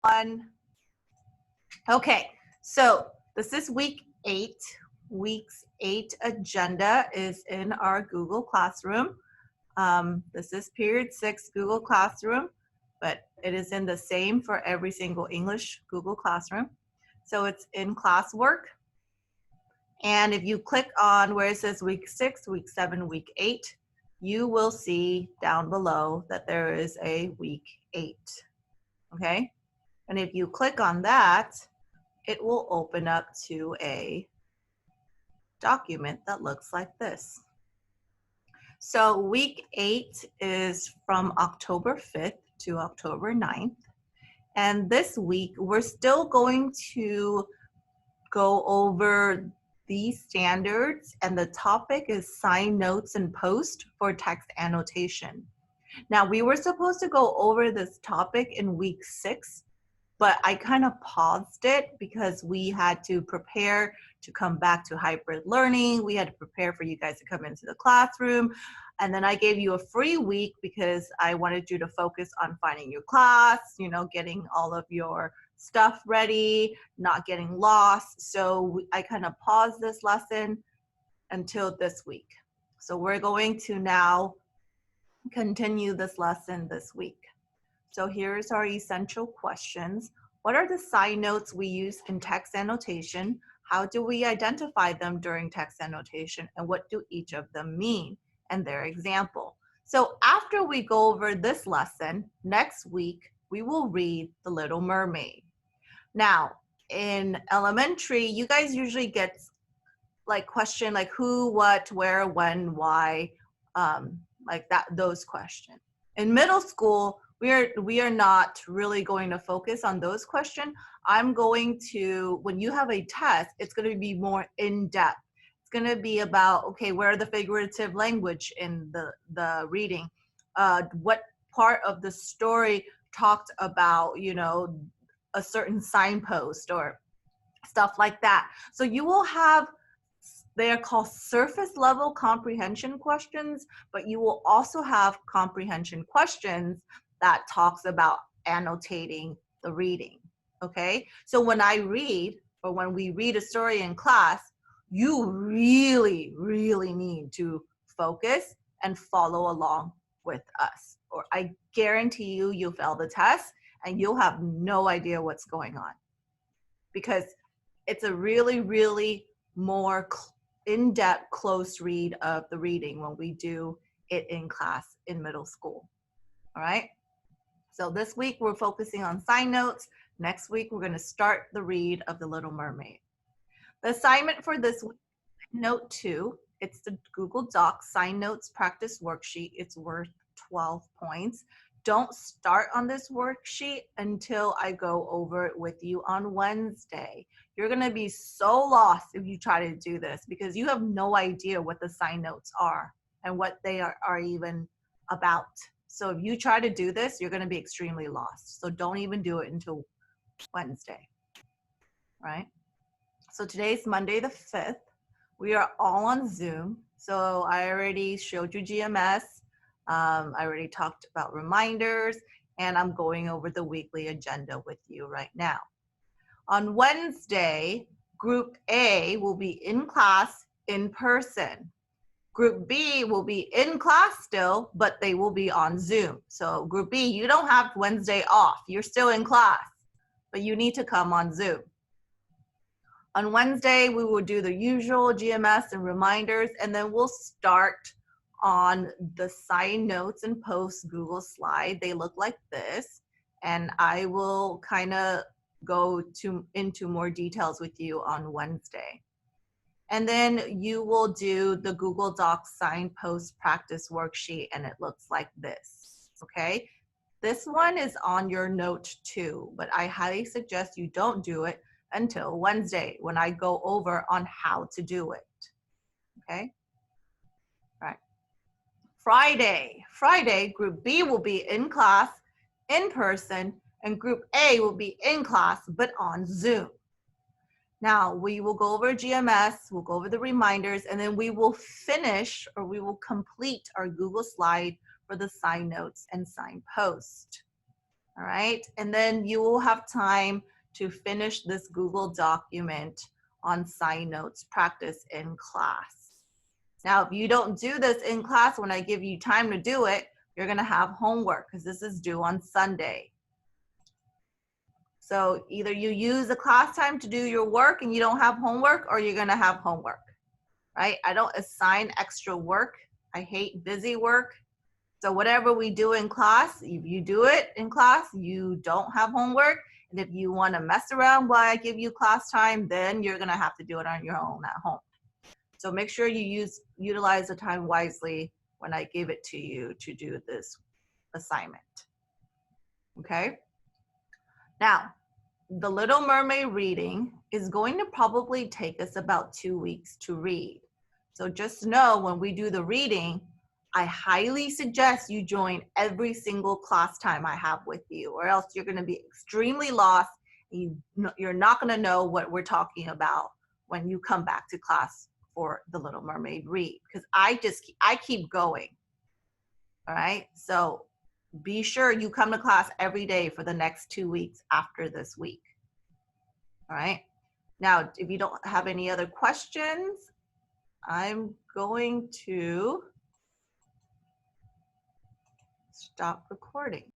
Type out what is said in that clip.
everyone. Okay, so this is week 8. Week's 8 agenda is in our Google Classroom. This is period 6 Google Classroom, but it is in the same for every single English Google Classroom. So it's in classwork. And if you click on where it says week 6, week 7, week 8, you will see down below that there is a week 8. Okay? And if you click on that, it will open up to a document that looks like this. So week 8 is from October 5th to October 9th. And this week, we're still going to go over these standards, and the topic is sign notes and post for text annotation. Now, we were supposed to go over this topic in week 6, but I kind of paused it because we had to prepare to come back to hybrid learning. We had to prepare for you guys to come into the classroom. And then I gave you a free week because I wanted you to focus on finding your class, getting all of your stuff ready, not getting lost. So I kind of paused this lesson until this week. So we're going to now continue this lesson this week. So here's our essential questions. What are the sign notes we use in text annotation? How do we identify them during text annotation? And what do each of them mean and their example? So after we go over this lesson, next week, we will read The Little Mermaid. Now, in elementary, you guys usually get question like who, what, where, when, why, those questions. In middle school, we are not really going to focus on those questions. I'm going to, when you have a test, it's going to be more in-depth. It's going to be about, okay, where are the figurative language in the reading? What part of the story talked about, a certain signpost or stuff like that. So you will have, they are called surface level comprehension questions, but you will also have comprehension questions that talks about annotating the reading, okay? So when I read, or when we read a story in class, you really, really need to focus and follow along with us, or I guarantee you, you'll fail the test and you'll have no idea what's going on, because it's a really, really more in-depth, close read of the reading when we do it in class in middle school, all right? So this week we're focusing on sign notes. Next week we're going to start the read of The Little Mermaid. The assignment for this week, note 2, it's the Google Docs sign notes practice worksheet. It's worth 12 points. Don't start on this worksheet until I go over it with you on Wednesday. You're going to be so lost if you try to do this because you have no idea what the sign notes are and what they are even about. So if you try to do this, you're going to be extremely lost. So don't even do it until Wednesday, right? So today's Monday the 5th. We are all on Zoom. So I already showed you GMS. I already talked about reminders, and I'm going over the weekly agenda with you right now. On Wednesday, Group A will be in class in person. Group B will be in class still, but they will be on Zoom. So Group B, you don't have Wednesday off. You're still in class, but you need to come on Zoom. On Wednesday, we will do the usual GMS and reminders, and then we'll start on the sign notes and post Google slide. They look like this, and I will kind of go into more details with you on Wednesday. And then you will do the Google Docs signpost practice worksheet, and it looks like this, okay? This one is on your note too, but I highly suggest you don't do it until Wednesday when I go over on how to do it, okay? All right. Friday, Group B will be in class, in person, and Group A will be in class, but on Zoom. Now, we will go over GMS, we'll go over the reminders, and then we will finish, or we will complete our Google slide for the sign notes and sign post. All right, and then you will have time to finish this Google document on Sign Notes practice in class. Now, if you don't do this in class when I give you time to do it, you're gonna have homework because this is due on Sunday. So either you use the class time to do your work and you don't have homework, or you're gonna have homework, right? I don't assign extra work. I hate busy work. So whatever we do in class, if you do it in class, you don't have homework. And if you want to mess around while I give you class time, then you're going to have to do it on your own at home. So make sure you utilize the time wisely when I give it to you to do this assignment. Okay? Now, the Little Mermaid reading is going to probably take us about 2 weeks to read. So just know when we do the reading, I highly suggest you join every single class time I have with you, or else you're going to be extremely lost. You're not going to know what we're talking about when you come back to class for the Little Mermaid read, because I keep going. All right, so be sure you come to class every day for the next 2 weeks after this week. All right, now if you don't have any other questions, I'm going to stop recording.